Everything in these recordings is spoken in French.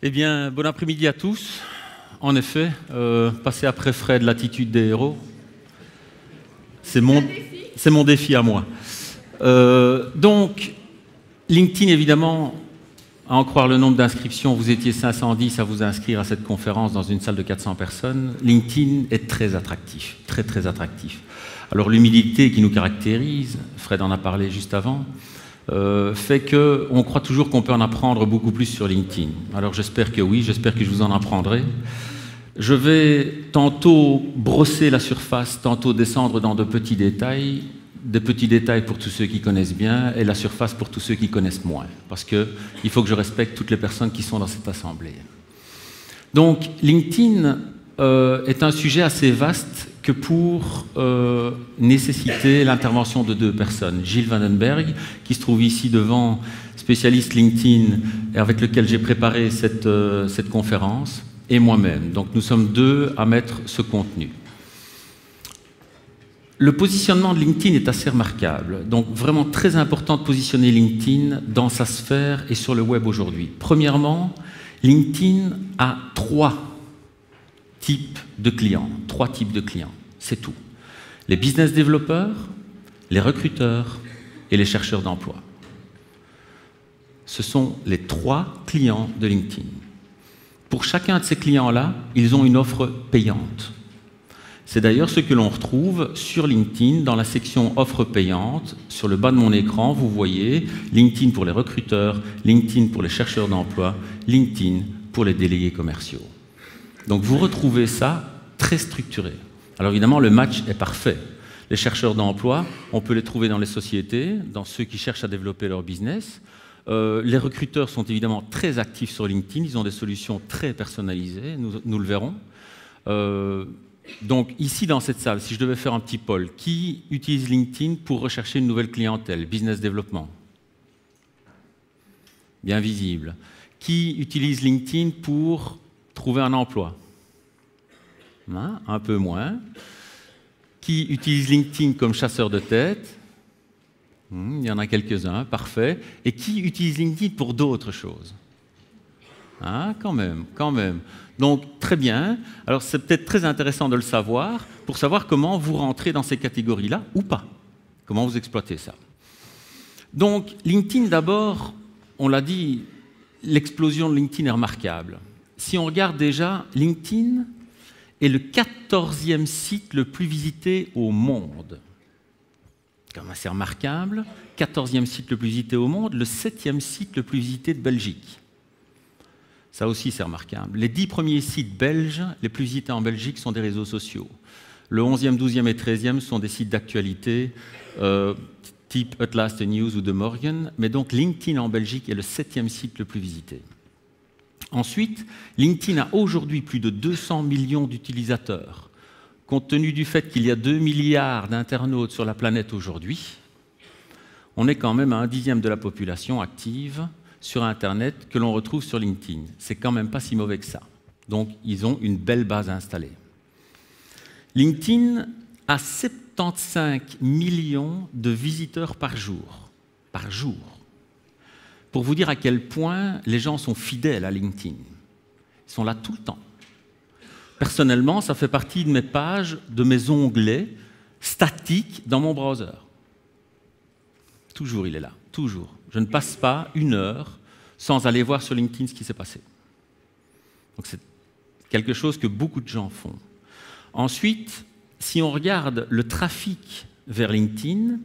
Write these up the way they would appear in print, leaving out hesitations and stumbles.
Eh bien, bon après-midi à tous. En effet, passer après Fred, l'attitude des héros, c'est mon défi à moi. Donc, LinkedIn, évidemment, à en croire le nombre d'inscriptions, vous étiez 510 à vous inscrire à cette conférence dans une salle de 400 personnes. LinkedIn est très attractif, très très attractif. Alors l'humilité qui nous caractérise, Fred en a parlé juste avant, fait qu'on croit toujours qu'on peut en apprendre beaucoup plus sur LinkedIn. Alors j'espère que oui, j'espère que je vous en apprendrai. Je vais tantôt brosser la surface, tantôt descendre dans de petits détails, des petits détails pour tous ceux qui connaissent bien et la surface pour tous ceux qui connaissent moins, parce qu'il faut que je respecte toutes les personnes qui sont dans cette assemblée. Donc LinkedIn est un sujet assez vaste que pour nécessiter l'intervention de deux personnes. Gilles Vandenberg, qui se trouve ici devant, spécialiste LinkedIn, et avec lequel j'ai préparé cette conférence, et moi-même. Donc nous sommes deux à mettre ce contenu. Le positionnement de LinkedIn est assez remarquable. Donc vraiment très important de positionner LinkedIn dans sa sphère et sur le web aujourd'hui. Premièrement, LinkedIn a trois types de clients. C'est tout. Les business développeurs, les recruteurs et les chercheurs d'emploi. Ce sont les trois clients de LinkedIn. Pour chacun de ces clients-là, ils ont une offre payante. C'est d'ailleurs ce que l'on retrouve sur LinkedIn dans la section offre payante. Sur le bas de mon écran, vous voyez LinkedIn pour les recruteurs, LinkedIn pour les chercheurs d'emploi, LinkedIn pour les délégués commerciaux. Donc vous retrouvez ça très structuré. Alors évidemment, le match est parfait. Les chercheurs d'emploi, on peut les trouver dans les sociétés, dans ceux qui cherchent à développer leur business. Les recruteurs sont évidemment très actifs sur LinkedIn, ils ont des solutions très personnalisées, nous le verrons. Donc ici dans cette salle, si je devais faire un petit poll, qui utilise LinkedIn pour rechercher une nouvelle clientèle, business développement? Bien visible. Qui utilise LinkedIn pour trouver un emploi? Hein? Un peu moins. Qui utilise LinkedIn comme chasseur de tête? Il y en a quelques-uns, parfait. Et qui utilise LinkedIn pour d'autres choses? Hein? Quand même. Donc, très bien. Alors, c'est peut-être très intéressant de le savoir, pour savoir comment vous rentrez dans ces catégories-là, ou pas. Comment vous exploitez ça. Donc, LinkedIn, d'abord, on l'a dit, l'explosion de LinkedIn est remarquable. Si on regarde déjà, LinkedIn est le 14e site le plus visité au monde. C'est quand même assez remarquable. 14e site le plus visité au monde, le 7e site le plus visité de Belgique. Ça aussi, c'est remarquable. Les 10 premiers sites belges, les plus visités en Belgique, sont des réseaux sociaux. Le 11e, 12e et 13e sont des sites d'actualité, type Atlas News ou de Morgan. Mais donc, LinkedIn en Belgique est le 7e site le plus visité. Ensuite, LinkedIn a aujourd'hui plus de 200 millions d'utilisateurs. Compte tenu du fait qu'il y a 2 milliards d'internautes sur la planète aujourd'hui, on est quand même à 1/10 de la population active sur Internet que l'on retrouve sur LinkedIn. C'est quand même pas si mauvais que ça. Donc, ils ont une belle base installée. LinkedIn a 75 millions de visiteurs par jour. Par jour. Pour vous dire à quel point les gens sont fidèles à LinkedIn. Ils sont là tout le temps. Personnellement, ça fait partie de mes pages, de mes onglets statiques dans mon browser. Toujours, il est là. Toujours. Je ne passe pas une heure sans aller voir sur LinkedIn ce qui s'est passé. Donc c'est quelque chose que beaucoup de gens font. Ensuite, si on regarde le trafic vers LinkedIn,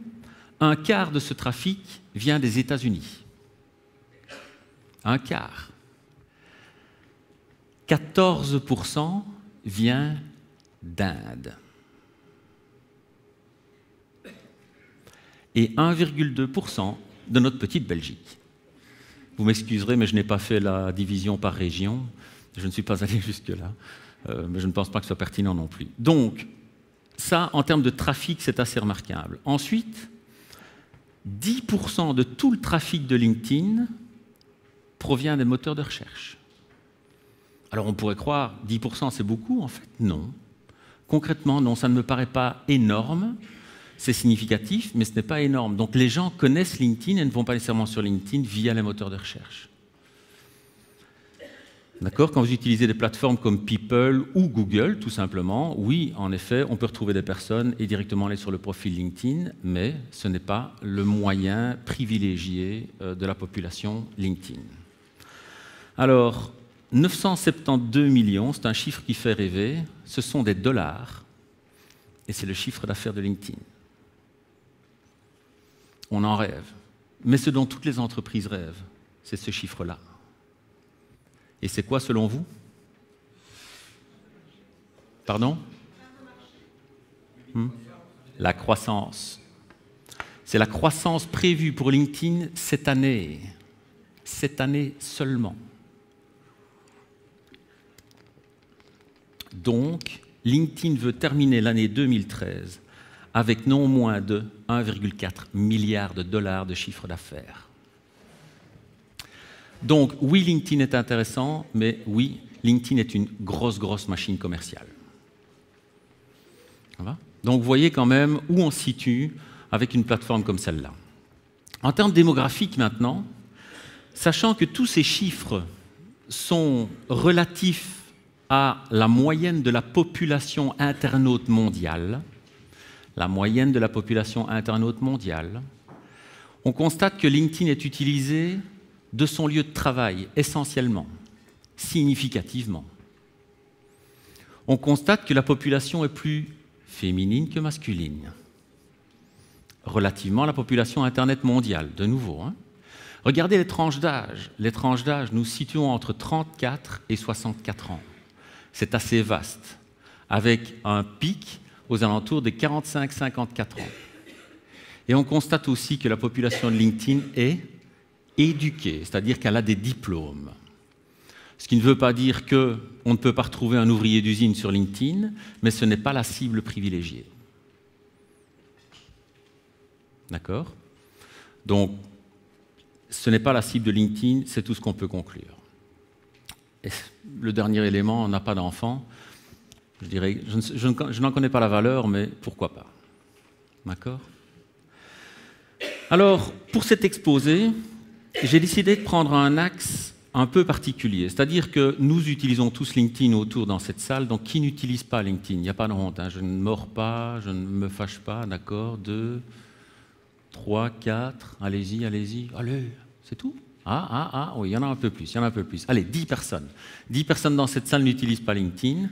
un quart de ce trafic vient des États-Unis. Un quart. 14% vient d'Inde. Et 1,2% de notre petite Belgique. Vous m'excuserez, mais je n'ai pas fait la division par région. Je ne suis pas allé jusque-là. Mais je ne pense pas que ce soit pertinent non plus. Donc, ça, en termes de trafic, c'est assez remarquable. Ensuite, 10% de tout le trafic de LinkedIn provient des moteurs de recherche. Alors on pourrait croire 10% c'est beaucoup, en fait non. Concrètement, non, ça ne me paraît pas énorme. C'est significatif, mais ce n'est pas énorme. Donc les gens connaissent LinkedIn et ne vont pas nécessairement sur LinkedIn via les moteurs de recherche. D'accord? Quand vous utilisez des plateformes comme People ou Google, tout simplement, oui, en effet, on peut retrouver des personnes et directement aller sur le profil LinkedIn, mais ce n'est pas le moyen privilégié de la population LinkedIn. Alors, 972 millions, c'est un chiffre qui fait rêver, ce sont des dollars, et c'est le chiffre d'affaires de LinkedIn. On en rêve. Mais ce dont toutes les entreprises rêvent, c'est ce chiffre-là. Et c'est quoi selon vous? Pardon? La croissance. C'est la croissance prévue pour LinkedIn cette année seulement. Donc, LinkedIn veut terminer l'année 2013 avec non moins de 1,4 milliard de dollars de chiffre d'affaires. Donc, oui, LinkedIn est intéressant, mais oui, LinkedIn est une grosse machine commerciale. Ça va? Donc, vous voyez quand même où on se situe avec une plateforme comme celle-là. En termes démographiques maintenant, sachant que tous ces chiffres sont relatifs à la moyenne de la population internaute mondiale, on constate que LinkedIn est utilisé de son lieu de travail, essentiellement, significativement. On constate que la population est plus féminine que masculine, relativement à la population Internet mondiale, de nouveau. Regardez les tranches d'âge. Les tranches d'âge, nous situons entre 34 et 64 ans. C'est assez vaste, avec un pic aux alentours des 45-54 ans. Et on constate aussi que la population de LinkedIn est éduquée, c'est-à-dire qu'elle a des diplômes. Ce qui ne veut pas dire qu'on ne peut pas retrouver un ouvrier d'usine sur LinkedIn, mais ce n'est pas la cible privilégiée. D'accord? Donc, ce n'est pas la cible de LinkedIn, c'est tout ce qu'on peut conclure. Et le dernier élément, on n'a pas d'enfant. Je dirais, je n'en connais pas la valeur, mais pourquoi pas? D'accord? Alors, pour cet exposé, j'ai décidé de prendre un axe un peu particulier. C'est-à-dire que nous utilisons tous LinkedIn autour dans cette salle, donc qui n'utilise pas LinkedIn? Il n'y a pas de honte, je ne mords pas, je ne me fâche pas, d'accord? 2, 3, 4, allez-y, c'est tout? Oui, il y en a un peu plus, Allez, 10 personnes. 10 personnes dans cette salle n'utilisent pas LinkedIn.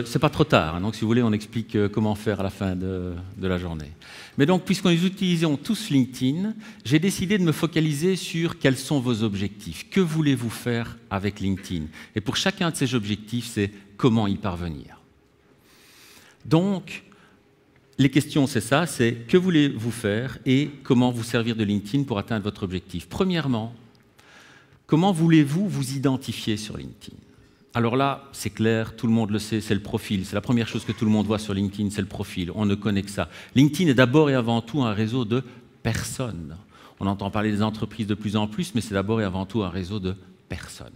C'est pas trop tard, donc si vous voulez, on explique comment faire à la fin de la journée. Mais donc, puisqu'on utilisons tous LinkedIn, j'ai décidé de me focaliser sur quels sont vos objectifs. Que voulez-vous faire avec LinkedIn? Et pour chacun de ces objectifs, c'est comment y parvenir. Donc, les questions, c'est ça, c'est que voulez-vous faire et comment vous servir de LinkedIn pour atteindre votre objectif. Premièrement, comment voulez-vous vous identifier sur LinkedIn? Alors là, c'est clair, tout le monde le sait, c'est le profil. C'est la première chose que tout le monde voit sur LinkedIn, c'est le profil. On ne connaît que ça. LinkedIn est d'abord et avant tout un réseau de personnes. On entend parler des entreprises de plus en plus, mais c'est d'abord et avant tout un réseau de personnes.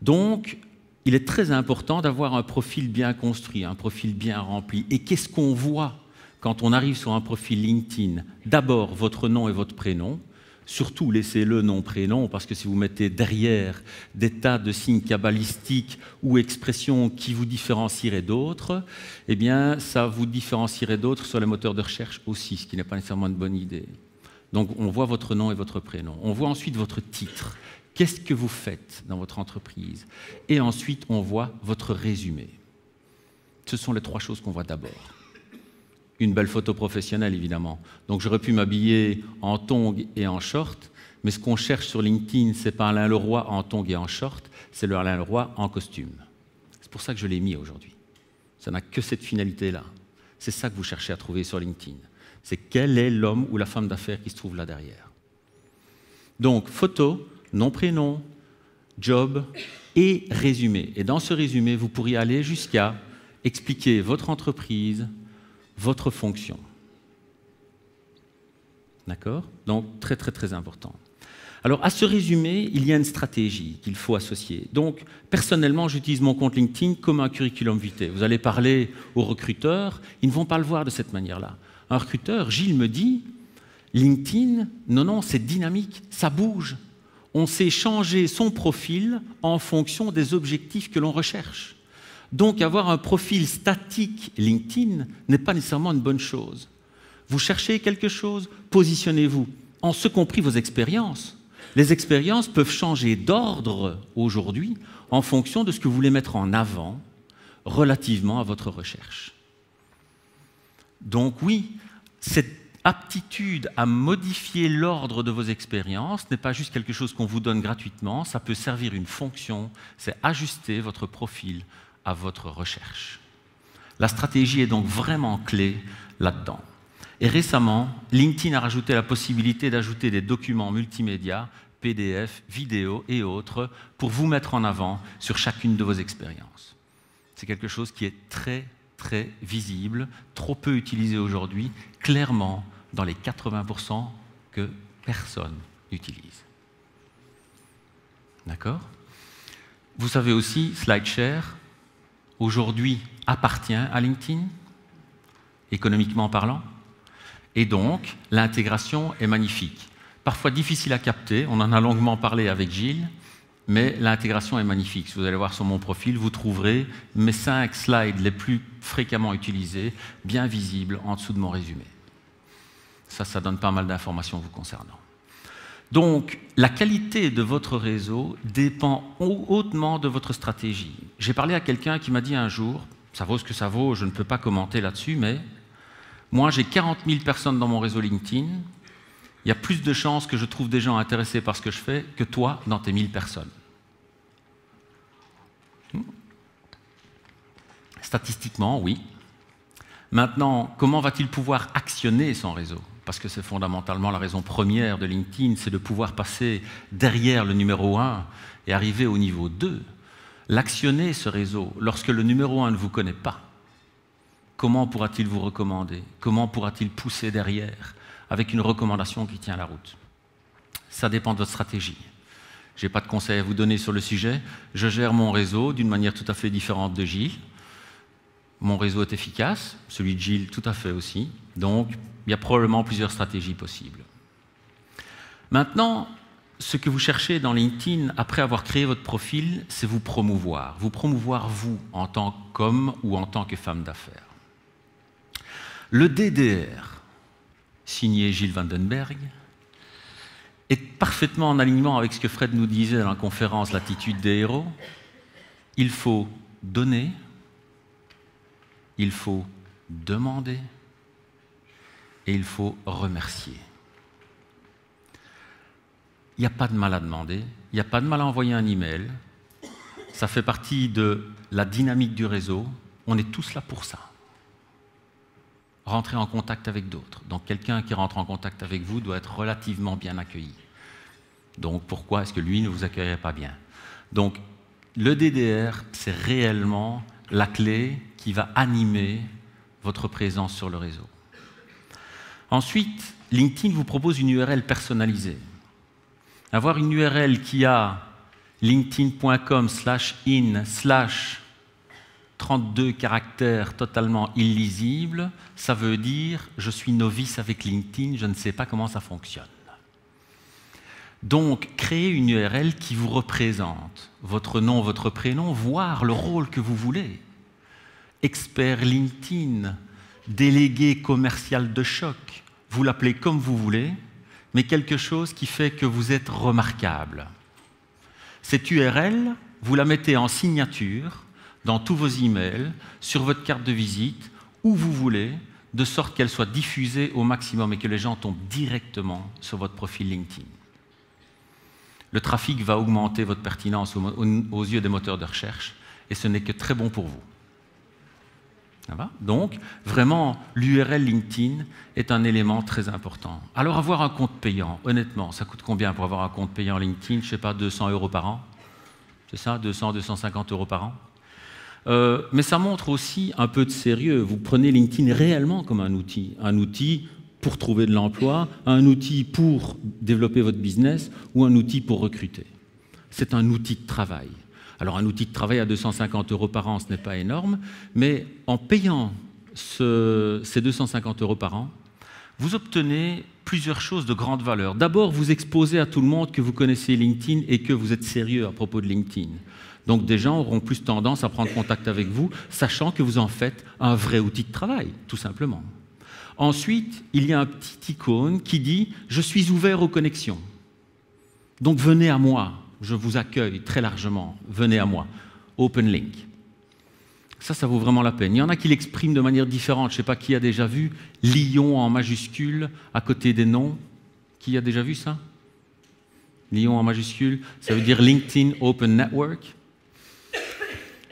Donc, il est très important d'avoir un profil bien construit, un profil bien rempli. Et qu'est-ce qu'on voit quand on arrive sur un profil LinkedIn? D'abord, votre nom et votre prénom. Surtout, laissez-le nom-prénom, parce que si vous mettez derrière des tas de signes cabalistiques ou expressions qui vous différencieraient d'autres, eh bien, ça vous différencierait d'autres sur les moteurs de recherche aussi, ce qui n'est pas nécessairement une bonne idée. Donc, on voit votre nom et votre prénom. On voit ensuite votre titre. Qu'est-ce que vous faites dans votre entreprise? Et ensuite, on voit votre résumé. Ce sont les 3 choses qu'on voit d'abord. Une belle photo professionnelle, évidemment. Donc j'aurais pu m'habiller en tongs et en short, mais ce qu'on cherche sur LinkedIn, ce n'est pas Alain Leroy en tongs et en short, c'est le Alain Leroy en costume. C'est pour ça que je l'ai mis aujourd'hui. Ça n'a que cette finalité-là. C'est ça que vous cherchez à trouver sur LinkedIn. C'est quel est l'homme ou la femme d'affaires qui se trouve là derrière. Donc, photo, nom, prénom, job et résumé. Et dans ce résumé, vous pourriez aller jusqu'à expliquer votre entreprise, votre fonction. D'accord? Donc, très important. Alors, à ce résumé, il y a une stratégie qu'il faut associer. Donc, personnellement, j'utilise mon compte LinkedIn comme un curriculum vitae. Vous allez parler aux recruteurs, ils ne vont pas le voir de cette manière-là. Un recruteur, Gilles me dit, LinkedIn, non, c'est dynamique, ça bouge. on sait changer son profil en fonction des objectifs que l'on recherche. Donc, avoir un profil statique LinkedIn n'est pas nécessairement une bonne chose. Vous cherchez quelque chose, positionnez-vous, en ce compris vos expériences. Les expériences peuvent changer d'ordre aujourd'hui en fonction de ce que vous voulez mettre en avant relativement à votre recherche. Donc oui, cette aptitude à modifier l'ordre de vos expériences n'est pas juste quelque chose qu'on vous donne gratuitement, ça peut servir une fonction, c'est ajuster votre profil à votre recherche. La stratégie est donc vraiment clé là-dedans. Et récemment, LinkedIn a rajouté la possibilité d'ajouter des documents multimédia, PDF, vidéos et autres pour vous mettre en avant sur chacune de vos expériences. C'est quelque chose qui est très, très visible, trop peu utilisé aujourd'hui, clairement dans les 80% que personne n'utilise. D'accord? Vous savez aussi, SlideShare, aujourd'hui, appartient à LinkedIn, économiquement parlant, et donc l'intégration est magnifique. Parfois difficile à capter, on en a longuement parlé avec Gilles, mais l'intégration est magnifique. Si vous allez voir sur mon profil, vous trouverez mes 5 slides les plus fréquemment utilisés, bien visibles en dessous de mon résumé. Ça donne pas mal d'informations vous concernant. Donc, la qualité de votre réseau dépend hautement de votre stratégie. J'ai parlé à quelqu'un qui m'a dit un jour, ça vaut ce que ça vaut, je ne peux pas commenter là-dessus, mais moi j'ai 40 000 personnes dans mon réseau LinkedIn, il y a plus de chances que je trouve des gens intéressés par ce que je fais que toi dans tes 1000 personnes. Statistiquement, oui. Maintenant, comment va-t-il pouvoir actionner son réseau? Parce que c'est fondamentalement la raison première de LinkedIn, c'est de pouvoir passer derrière le numéro 1 et arriver au niveau 2. L'actionner, ce réseau, lorsque le numéro 1 ne vous connaît pas, comment pourra-t-il vous recommander? Comment pourra-t-il pousser derrière avec une recommandation qui tient la route? Ça dépend de votre stratégie. Je n'ai pas de conseils à vous donner sur le sujet. Je gère mon réseau d'une manière tout à fait différente de Gilles. Mon réseau est efficace, celui de Gilles tout à fait aussi. Donc, il y a probablement plusieurs stratégies possibles. Maintenant, ce que vous cherchez dans LinkedIn, après avoir créé votre profil, c'est vous promouvoir. Vous promouvoir, vous, en tant qu'homme ou en tant que femme d'affaires. Le DDR, signé Gilles Vandenberg, est parfaitement en alignement avec ce que Fred nous disait dans la conférence L'attitude des héros. Il faut donner, il faut demander et il faut remercier. Il n'y a pas de mal à demander, il n'y a pas de mal à envoyer un email. Ça fait partie de la dynamique du réseau. On est tous là pour ça. Rentrer en contact avec d'autres. Donc quelqu'un qui rentre en contact avec vous doit être relativement bien accueilli. Donc pourquoi est-ce que lui ne vous accueillerait pas bien? Donc le DDR, c'est réellement la clé qui va animer votre présence sur le réseau. Ensuite, LinkedIn vous propose une URL personnalisée. Avoir une URL qui a linkedin.com/in/32 caractères totalement illisibles, ça veut dire « je suis novice avec LinkedIn, je ne sais pas comment ça fonctionne ». Donc, créez une URL qui vous représente, votre nom, votre prénom, voire le rôle que vous voulez. Expert LinkedIn, délégué commercial de choc, vous l'appelez comme vous voulez, mais quelque chose qui fait que vous êtes remarquable. Cette URL, vous la mettez en signature dans tous vos emails, sur votre carte de visite, où vous voulez, de sorte qu'elle soit diffusée au maximum et que les gens tombent directement sur votre profil LinkedIn. Le trafic va augmenter votre pertinence aux yeux des moteurs de recherche et ce n'est que très bon pour vous. Ça va? Donc, vraiment, l'URL LinkedIn est un élément très important. Alors, avoir un compte payant, honnêtement, ça coûte combien pour avoir un compte payant LinkedIn? Je ne sais pas, 200 € par an? C'est ça, 200, 250 € par an? Mais ça montre aussi un peu de sérieux. Vous prenez LinkedIn réellement comme un outil pour trouver de l'emploi, un outil pour développer votre business ou un outil pour recruter. C'est un outil de travail. Alors un outil de travail à 250 € par an, ce n'est pas énorme, mais en payant ces 250 € par an, vous obtenez plusieurs choses de grande valeur. D'abord, vous exposez à tout le monde que vous connaissez LinkedIn et que vous êtes sérieux à propos de LinkedIn. Donc des gens auront plus tendance à prendre contact avec vous, sachant que vous en faites un vrai outil de travail, tout simplement. Ensuite, il y a un petit icône qui dit « Je suis ouvert aux connexions ». Donc venez à moi, je vous accueille très largement, venez à moi. Open link. Ça vaut vraiment la peine. Il y en a qui l'expriment de manière différente. Je ne sais pas qui a déjà vu Lyon en majuscule à côté des noms. Qui a déjà vu ça? Lyon en majuscule, ça veut dire LinkedIn Open Network.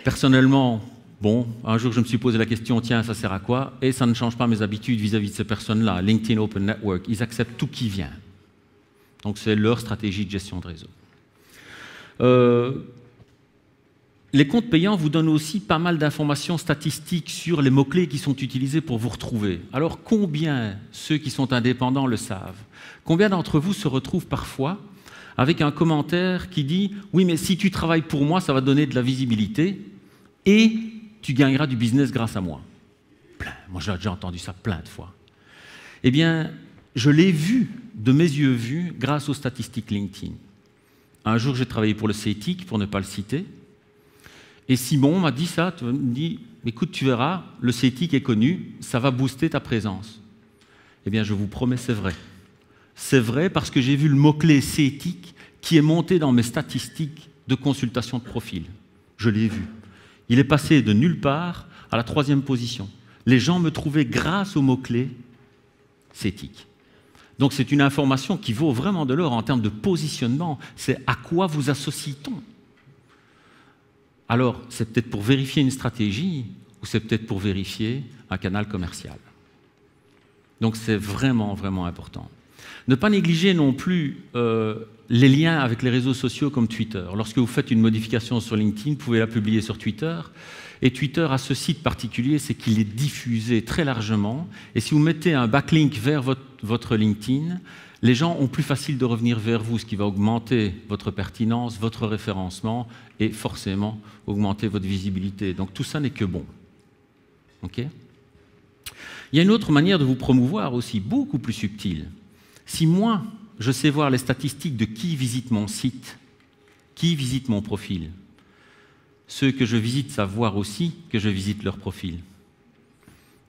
Personnellement, bon, un jour je me suis posé la question, tiens, ça sert à quoi? Et ça ne change pas mes habitudes vis-à-vis de ces personnes-là. LinkedIn Open Network, ils acceptent tout qui vient. Donc c'est leur stratégie de gestion de réseau. Les comptes payants vous donnent aussi pas mal d'informations statistiques sur les mots-clés qui sont utilisés pour vous retrouver. Alors combien, ceux qui sont indépendants le savent, combien d'entre vous se retrouvent parfois avec un commentaire qui dit « Oui, mais si tu travailles pour moi, ça va donner de la visibilité et tu gagneras du business grâce à moi. » Moi, j'ai déjà entendu ça plein de fois. Eh bien, je l'ai vu, de mes yeux vus, grâce aux statistiques LinkedIn. Un jour, j'ai travaillé pour le CETIC, pour ne pas le citer, et Simon m'a dit ça, il me dit « Écoute, tu verras, le CETIC est connu, ça va booster ta présence. » Eh bien, je vous promets, c'est vrai. C'est vrai parce que j'ai vu le mot-clé CETIC qui est monté dans mes statistiques de consultation de profil. Je l'ai vu. Il est passé de nulle part à la 3e position. Les gens me trouvaient grâce au mot-clé CETIC. Donc c'est une information qui vaut vraiment de l'or en termes de positionnement. C'est à quoi vous associe-t-on? Alors, c'est peut-être pour vérifier une stratégie ou c'est peut-être pour vérifier un canal commercial. Donc c'est vraiment, vraiment important. Ne pas négliger non plus les liens avec les réseaux sociaux comme Twitter. Lorsque vous faites une modification sur LinkedIn, vous pouvez la publier sur Twitter. Et Twitter a ce site particulier, c'est qu'il est diffusé très largement. Et si vous mettez un backlink vers votre LinkedIn, les gens ont plus facile de revenir vers vous, ce qui va augmenter votre pertinence, votre référencement et forcément augmenter votre visibilité. Donc tout ça n'est que bon. Okay? Il y a une autre manière de vous promouvoir aussi, beaucoup plus subtile. Si moi, je sais voir les statistiques de qui visite mon site, qui visite mon profil, ceux que je visite savent voir aussi que je visite leur profil.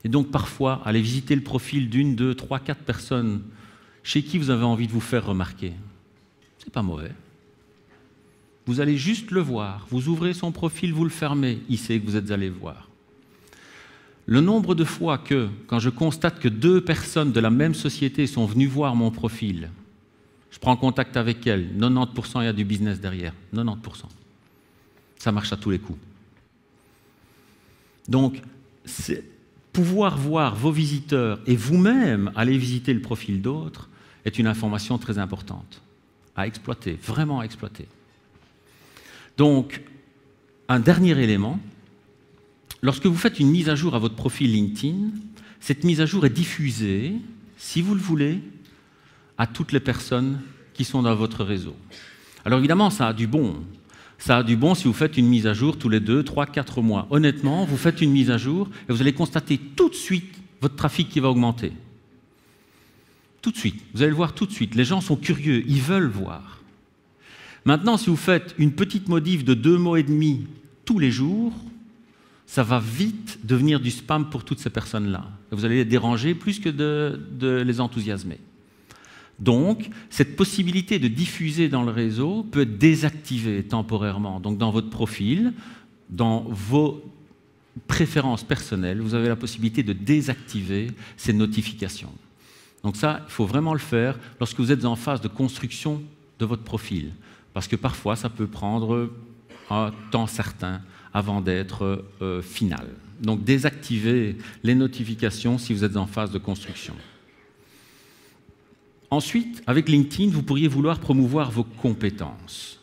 Et donc parfois, aller visiter le profil d'une, deux, trois, quatre personnes chez qui vous avez envie de vous faire remarquer, c'est pas mauvais. Vous allez juste le voir, vous ouvrez son profil, vous le fermez, il sait que vous êtes allé le voir. Le nombre de fois que, quand je constate que 2 personnes de la même société sont venues voir mon profil, je prends contact avec elles, 90% il y a du business derrière, 90%. Ça marche à tous les coups. Donc, pouvoir voir vos visiteurs et vous-même aller visiter le profil d'autres est une information très importante à exploiter, vraiment à exploiter. Donc, un dernier élément, lorsque vous faites une mise à jour à votre profil LinkedIn, cette mise à jour est diffusée, si vous le voulez, à toutes les personnes qui sont dans votre réseau. Alors évidemment, ça a du bon. Ça a du bon si vous faites une mise à jour tous les 2, 3, 4 mois. Honnêtement, vous faites une mise à jour et vous allez constater tout de suite votre trafic qui va augmenter. Tout de suite. Vous allez le voir tout de suite. Les gens sont curieux, ils veulent voir. Maintenant, si vous faites une petite modif de 2 mots et demi tous les jours, ça va vite devenir du spam pour toutes ces personnes-là. Vous allez les déranger plus que de les enthousiasmer. Donc, cette possibilité de diffuser dans le réseau peut être désactivée temporairement. Donc, dans votre profil, dans vos préférences personnelles, vous avez la possibilité de désactiver ces notifications. Donc ça, il faut vraiment le faire lorsque vous êtes en phase de construction de votre profil. Parce que parfois, ça peut prendre un temps certain avant d'être final. Donc, désactivez les notifications si vous êtes en phase de construction. Ensuite, avec LinkedIn, vous pourriez vouloir promouvoir vos compétences.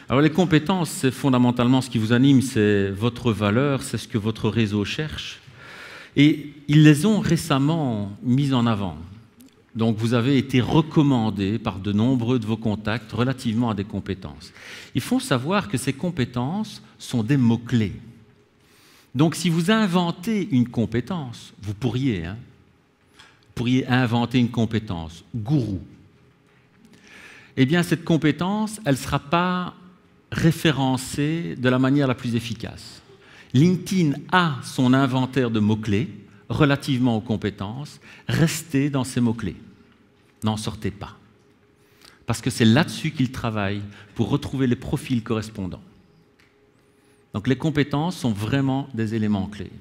Alors les compétences, c'est fondamentalement ce qui vous anime, c'est votre valeur, c'est ce que votre réseau cherche. Et ils les ont récemment mis en avant. Donc vous avez été recommandé par de nombreux de vos contacts relativement à des compétences. Il faut savoir que ces compétences sont des mots-clés. Donc si vous inventez une compétence, vous pourriez, pourriez inventer une compétence, gourou. Eh bien, cette compétence, elle ne sera pas référencée de la manière la plus efficace. LinkedIn a son inventaire de mots-clés relativement aux compétences. Restez dans ces mots-clés. N'en sortez pas. Parce que c'est là-dessus qu'il travaille pour retrouver les profils correspondants. Donc les compétences sont vraiment des éléments clés.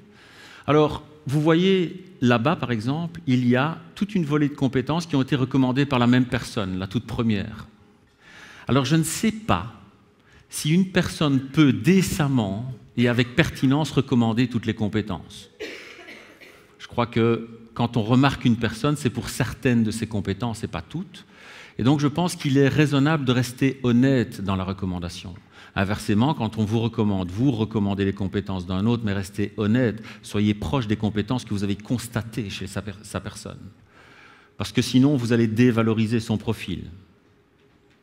Alors, vous voyez là-bas, par exemple, il y a toute une volée de compétences qui ont été recommandées par la même personne, la toute première. Alors, je ne sais pas si une personne peut décemment et avec pertinence recommander toutes les compétences. Je crois que quand on remarque une personne, c'est pour certaines de ses compétences et pas toutes. Et donc, je pense qu'il est raisonnable de rester honnête dans la recommandation. Inversement, quand on vous recommande, vous recommandez les compétences d'un autre, mais restez honnête, soyez proche des compétences que vous avez constatées chez sa personne. Parce que sinon, vous allez dévaloriser son profil,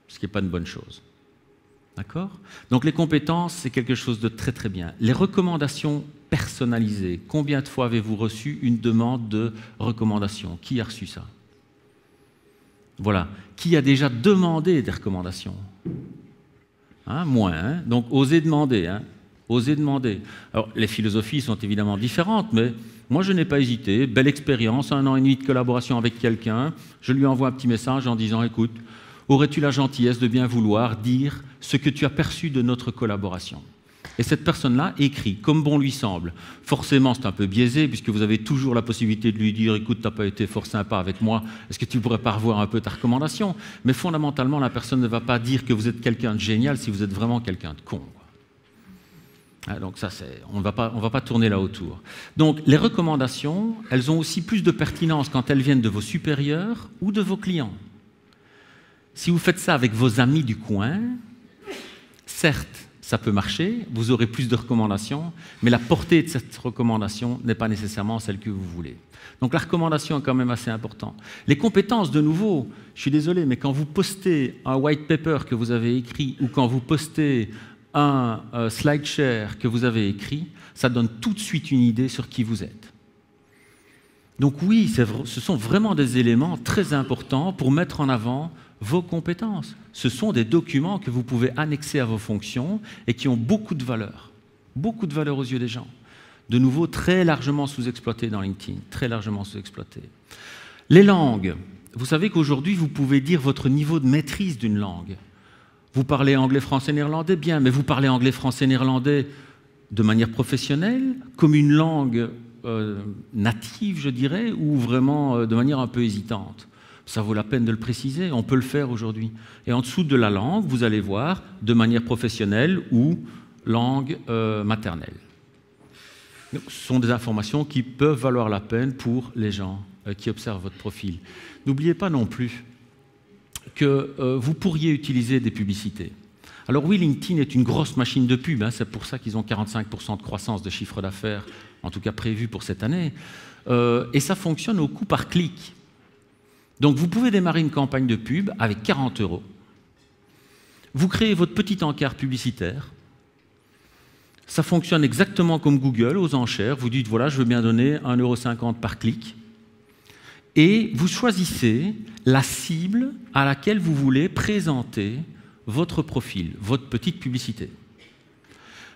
ce qui n'est pas une bonne chose. D'accord ? Donc les compétences, c'est quelque chose de très très bien. Les recommandations personnalisées, combien de fois avez-vous reçu une demande de recommandation ? Qui a reçu ça ? Voilà. Qui a déjà demandé des recommandations ? Moins, hein? Donc osez demander, hein? Osez demander. Alors les philosophies sont évidemment différentes, mais moi je n'ai pas hésité, belle expérience, 1 an et demi de collaboration avec quelqu'un, je lui envoie un petit message en disant « Écoute, aurais-tu la gentillesse de bien vouloir dire ce que tu as perçu de notre collaboration ?» Et cette personne-là écrit comme bon lui semble. Forcément, c'est un peu biaisé, puisque vous avez toujours la possibilité de lui dire « Écoute, tu n'as pas été fort sympa avec moi, est-ce que tu pourrais pas revoir un peu ta recommandation ?» Mais fondamentalement, la personne ne va pas dire que vous êtes quelqu'un de génial si vous êtes vraiment quelqu'un de con. Donc ça, on ne va pas tourner là autour. Donc les recommandations, elles ont aussi plus de pertinence quand elles viennent de vos supérieurs ou de vos clients. Si vous faites ça avec vos amis du coin, certes, ça peut marcher, vous aurez plus de recommandations, mais la portée de cette recommandation n'est pas nécessairement celle que vous voulez. Donc la recommandation est quand même assez importante. Les compétences, de nouveau, je suis désolé, mais quand vous postez un white paper que vous avez écrit ou quand vous postez un slide share que vous avez écrit, ça donne tout de suite une idée sur qui vous êtes. Donc oui, ce sont vraiment des éléments très importants pour mettre en avant vos compétences. Ce sont des documents que vous pouvez annexer à vos fonctions et qui ont beaucoup de valeur aux yeux des gens. De nouveau, très largement sous-exploité dans LinkedIn, très largement sous-exploité. Les langues. Vous savez qu'aujourd'hui, vous pouvez dire votre niveau de maîtrise d'une langue. Vous parlez anglais, français, néerlandais, bien, mais vous parlez anglais, français, néerlandais de manière professionnelle, comme une langue native, je dirais, ou vraiment de manière un peu hésitante. Ça vaut la peine de le préciser, on peut le faire aujourd'hui. Et en dessous de la langue, vous allez voir de manière professionnelle ou langue maternelle. Donc, ce sont des informations qui peuvent valoir la peine pour les gens qui observent votre profil. N'oubliez pas non plus que vous pourriez utiliser des publicités. Alors oui, LinkedIn est une grosse machine de pub, hein, c'est pour ça qu'ils ont 45% de croissance de chiffre d'affaires, en tout cas prévu pour cette année, et ça fonctionne au coût par clic. Donc vous pouvez démarrer une campagne de pub avec 40 €. Vous créez votre petit encart publicitaire. Ça fonctionne exactement comme Google, aux enchères. Vous dites, voilà, je veux bien donner 1,50 € par clic. Et vous choisissez la cible à laquelle vous voulez présenter votre profil, votre petite publicité.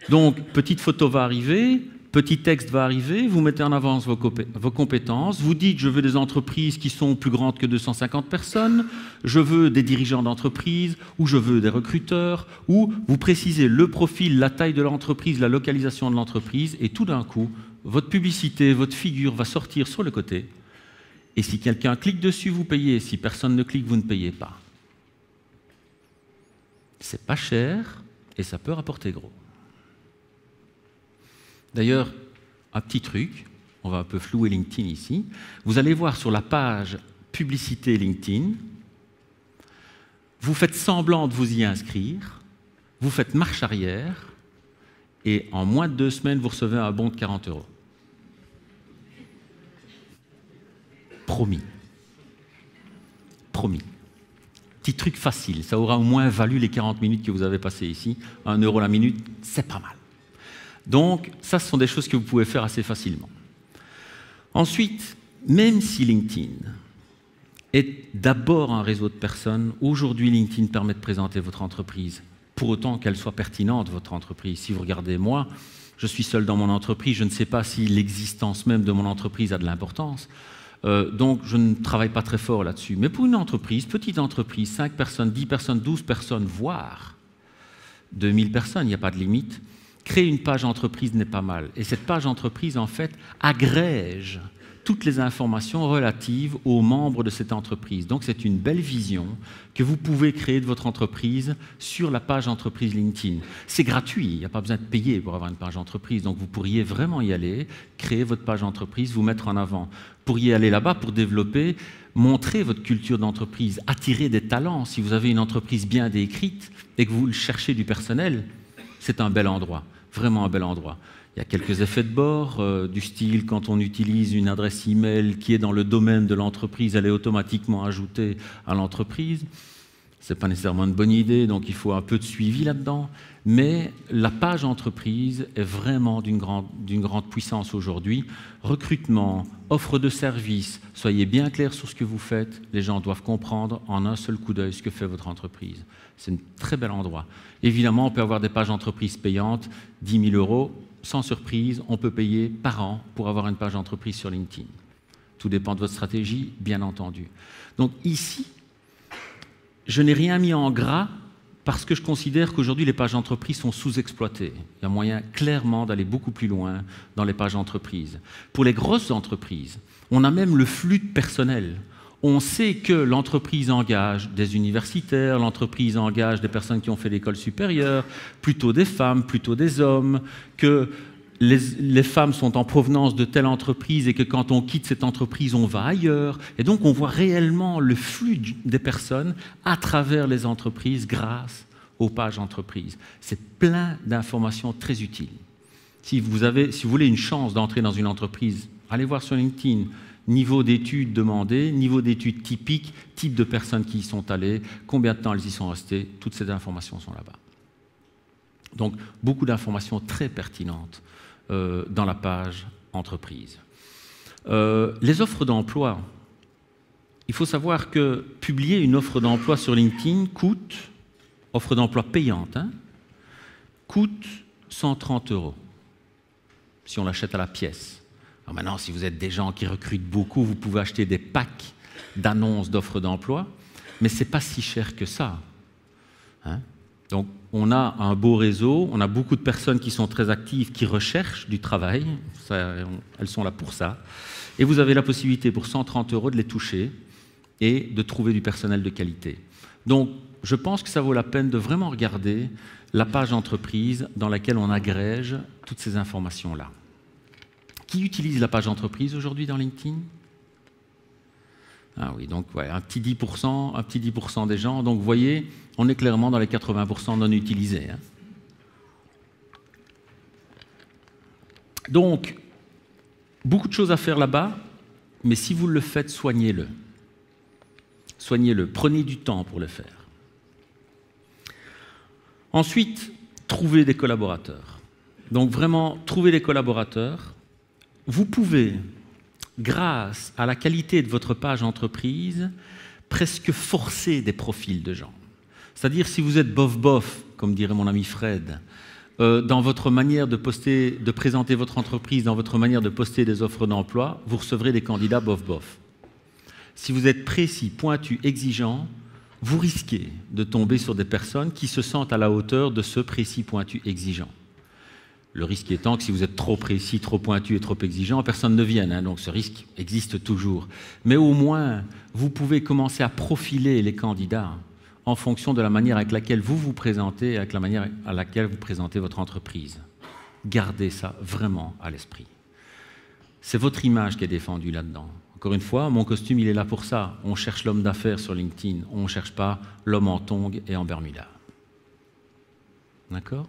Donc, petite photo va arriver, petit texte va arriver, vous mettez en avance vos compétences, vous dites je veux des entreprises qui sont plus grandes que 250 personnes, je veux des dirigeants d'entreprise, ou je veux des recruteurs, ou vous précisez le profil, la taille de l'entreprise, la localisation de l'entreprise, et tout d'un coup, votre publicité, votre figure va sortir sur le côté, et si quelqu'un clique dessus, vous payez, si personne ne clique, vous ne payez pas. C'est pas cher, et ça peut rapporter gros. D'ailleurs, un petit truc, on va un peu flouer LinkedIn ici, vous allez voir sur la page publicité LinkedIn, vous faites semblant de vous y inscrire, vous faites marche arrière, et en moins de 2 semaines, vous recevez un bon de 40 €. Promis. Promis. Petit truc facile, ça aura au moins valu les 40 minutes que vous avez passées ici. 1 € la minute, c'est pas mal. Donc, ça, ce sont des choses que vous pouvez faire assez facilement. Ensuite, même si LinkedIn est d'abord un réseau de personnes, aujourd'hui LinkedIn permet de présenter votre entreprise, pour autant qu'elle soit pertinente, votre entreprise. Si vous regardez moi, je suis seul dans mon entreprise, je ne sais pas si l'existence même de mon entreprise a de l'importance, donc je ne travaille pas très fort là-dessus. Mais pour une entreprise, petite entreprise, 5 personnes, 10 personnes, 12 personnes, voire 2000 personnes, il n'y a pas de limite, créer une page entreprise n'est pas mal. Et cette page entreprise, en fait, agrège toutes les informations relatives aux membres de cette entreprise. Donc c'est une belle vision que vous pouvez créer de votre entreprise sur la page entreprise LinkedIn. C'est gratuit, il n'y a pas besoin de payer pour avoir une page entreprise, donc vous pourriez vraiment y aller, créer votre page entreprise, vous mettre en avant. Vous pourriez aller là-bas pour développer, montrer votre culture d'entreprise, attirer des talents. Si vous avez une entreprise bien décrite et que vous cherchez du personnel, c'est un bel endroit, vraiment un bel endroit. Il y a quelques effets de bord, du style, quand on utilise une adresse email qui est dans le domaine de l'entreprise, elle est automatiquement ajoutée à l'entreprise. Ce n'est pas nécessairement une bonne idée, donc il faut un peu de suivi là-dedans. Mais la page entreprise est vraiment d'une grande puissance aujourd'hui. Recrutement, offre de services, soyez bien clair sur ce que vous faites. Les gens doivent comprendre en un seul coup d'œil ce que fait votre entreprise. C'est un très bel endroit. Évidemment, on peut avoir des pages entreprises payantes, 10 000 €. Sans surprise, on peut payer par an pour avoir une page entreprise sur LinkedIn. Tout dépend de votre stratégie, bien entendu. Donc ici, je n'ai rien mis en gras parce que je considère qu'aujourd'hui, les pages entreprises sont sous-exploitées. Il y a moyen clairement d'aller beaucoup plus loin dans les pages entreprises. Pour les grosses entreprises, on a même le flux de personnel. On sait que l'entreprise engage des universitaires, l'entreprise engage des personnes qui ont fait l'école supérieure, plutôt des femmes, plutôt des hommes, que les femmes sont en provenance de telle entreprise et que quand on quitte cette entreprise, on va ailleurs. Et donc, on voit réellement le flux des personnes à travers les entreprises grâce aux pages entreprises. C'est plein d'informations très utiles. Si vous voulez une chance d'entrer dans une entreprise, allez voir sur LinkedIn. Niveau d'études demandées, niveau d'études typiques, type de personnes qui y sont allées, combien de temps elles y sont restées, toutes ces informations sont là-bas. Donc, beaucoup d'informations très pertinentes dans la page entreprise. Les offres d'emploi. Il faut savoir que publier une offre d'emploi sur LinkedIn coûte, offre d'emploi payante, coûte 130 € si on l'achète à la pièce. Alors maintenant, si vous êtes des gens qui recrutent beaucoup, vous pouvez acheter des packs d'annonces d'offres d'emploi, mais ce n'est pas si cher que ça. Donc, on a un beau réseau, on a beaucoup de personnes qui sont très actives, qui recherchent du travail, elles sont là pour ça, et vous avez la possibilité pour 130 € de les toucher et de trouver du personnel de qualité. Donc, je pense que ça vaut la peine de vraiment regarder la page entreprise dans laquelle on agrège toutes ces informations-là. Qui utilise la page entreprise aujourd'hui dans LinkedIn? Ah oui, donc ouais, un petit 10% des gens. Donc vous voyez, on est clairement dans les 80% non utilisés. Donc, beaucoup de choses à faire là-bas, mais si vous le faites, soignez-le. Soignez-le, prenez du temps pour le faire. Ensuite, trouvez des collaborateurs. Donc vraiment, trouvez des collaborateurs. Vous pouvez, grâce à la qualité de votre page entreprise, presque forcer des profils de gens. C'est-à-dire, si vous êtes bof-bof, comme dirait mon ami Fred, dans votre manière de poster, de présenter votre entreprise, dans votre manière de poster des offres d'emploi, vous recevrez des candidats bof-bof. Si vous êtes précis, pointu, exigeant, vous risquez de tomber sur des personnes qui se sentent à la hauteur de ce précis, pointu, exigeant. Le risque étant que si vous êtes trop précis, trop pointu et trop exigeant, personne ne vienne. Donc ce risque existe toujours. Mais au moins, vous pouvez commencer à profiler les candidats en fonction de la manière avec laquelle vous vous présentez et avec la manière à laquelle vous présentez votre entreprise. Gardez ça vraiment à l'esprit. C'est votre image qui est défendue là-dedans. Encore une fois, mon costume, il est là pour ça. On cherche l'homme d'affaires sur LinkedIn. On ne cherche pas l'homme en tongs et en Bermuda. D'accord?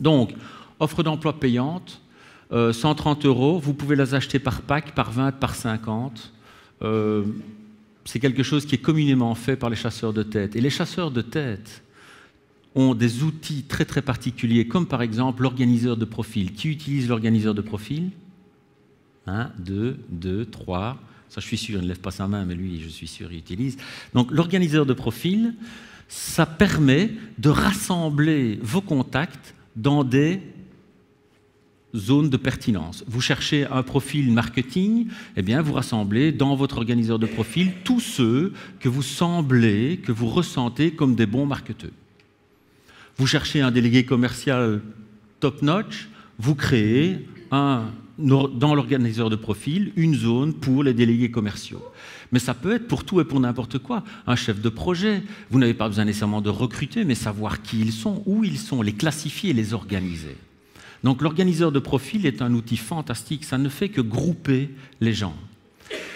Donc, offre d'emploi payante, 130 €, vous pouvez les acheter par pack, par 20, par 50. C'est quelque chose qui est communément fait par les chasseurs de tête. Et les chasseurs de tête ont des outils très très particuliers, comme par exemple l'organiseur de profil. Qui utilise l'organiseur de profil? 1, 2, 2, 3. Ça, je suis sûr, il ne lève pas sa main, mais lui, je suis sûr, il utilise. Donc, l'organiseur de profil, ça permet de rassembler vos contacts dans des zones de pertinence. Vous cherchez un profil marketing, eh bien, vous rassemblez dans votre organiseur de profil tous ceux que vous semblez, que vous ressentez comme des bons marketeurs. Vous cherchez un délégué commercial top-notch, vous créez dans l'organiseur de profil une zone pour les délégués commerciaux. Mais ça peut être pour tout et pour n'importe quoi. Un chef de projet, vous n'avez pas besoin nécessairement de recruter, mais savoir qui ils sont, où ils sont, les classifier et les organiser. Donc l'organiseur de profil est un outil fantastique, ça ne fait que grouper les gens.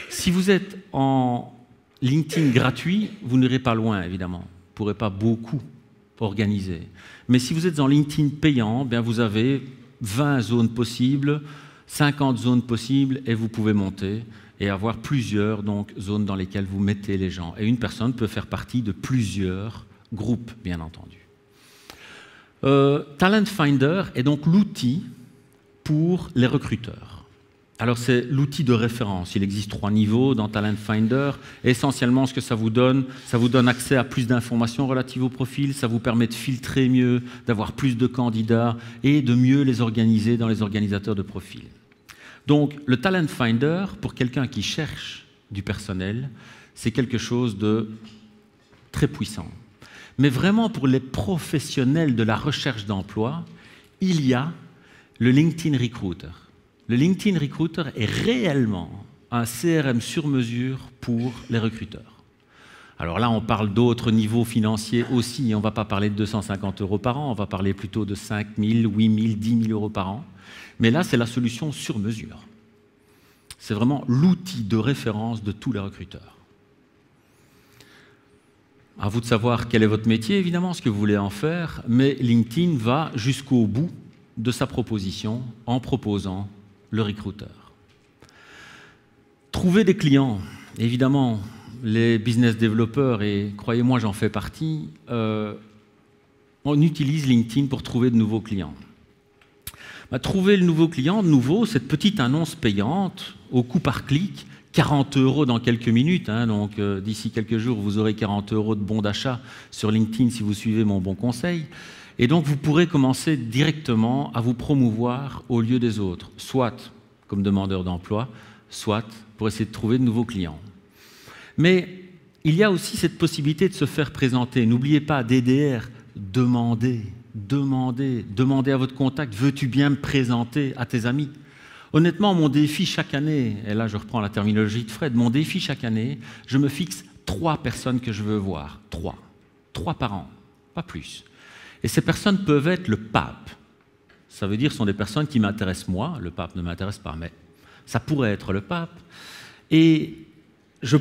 Si vous êtes en LinkedIn gratuit, vous n'irez pas loin, évidemment. Vous ne pourrez pas beaucoup organiser. Mais si vous êtes en LinkedIn payant, bien vous avez 20 zones possibles, 50 zones possibles, et vous pouvez monter et avoir plusieurs zones dans lesquelles vous mettez les gens. Et une personne peut faire partie de plusieurs groupes, bien entendu. Talent Finder est donc l'outil pour les recruteurs. Alors c'est l'outil de référence. Il existe 3 niveaux dans Talent Finder. Et essentiellement, ce que ça vous donne accès à plus d'informations relatives au profil, ça vous permet de filtrer mieux, d'avoir plus de candidats et de mieux les organiser dans les organisateurs de profil. Donc le Talent Finder, pour quelqu'un qui cherche du personnel, c'est quelque chose de très puissant. Mais vraiment, pour les professionnels de la recherche d'emploi, il y a le LinkedIn Recruiter. Le LinkedIn Recruiter est réellement un CRM sur mesure pour les recruteurs. Alors là, on parle d'autres niveaux financiers aussi. On ne va pas parler de 250 € par an, on va parler plutôt de 5 000, 8 000, 10 000 € par an. Mais là, c'est la solution sur mesure. C'est vraiment l'outil de référence de tous les recruteurs. À vous de savoir quel est votre métier, évidemment, ce que vous voulez en faire, mais LinkedIn va jusqu'au bout de sa proposition en proposant le recruteur. Trouver des clients, évidemment, les business développeurs, et croyez-moi, j'en fais partie, on utilise LinkedIn pour trouver de nouveaux clients. Trouver le nouveau client, de nouveau, cette petite annonce payante, au coût par clic, 40 € dans quelques minutes, hein, donc d'ici quelques jours, vous aurez 40 € de bons d'achat sur LinkedIn si vous suivez mon bon conseil. Et donc, vous pourrez commencer directement à vous promouvoir au lieu des autres, soit comme demandeur d'emploi, soit pour essayer de trouver de nouveaux clients. Mais il y a aussi cette possibilité de se faire présenter. N'oubliez pas, DDR, demandez à votre contact, veux-tu bien me présenter à tes amis ? Honnêtement, mon défi chaque année, et là je reprends la terminologie de Fred, mon défi chaque année, je me fixe 3 personnes que je veux voir. 3 par an, pas plus. Et ces personnes peuvent être le pape. Ça veut dire que ce sont des personnes qui m'intéressent moi, le pape ne m'intéresse pas, mais ça pourrait être le pape. Et je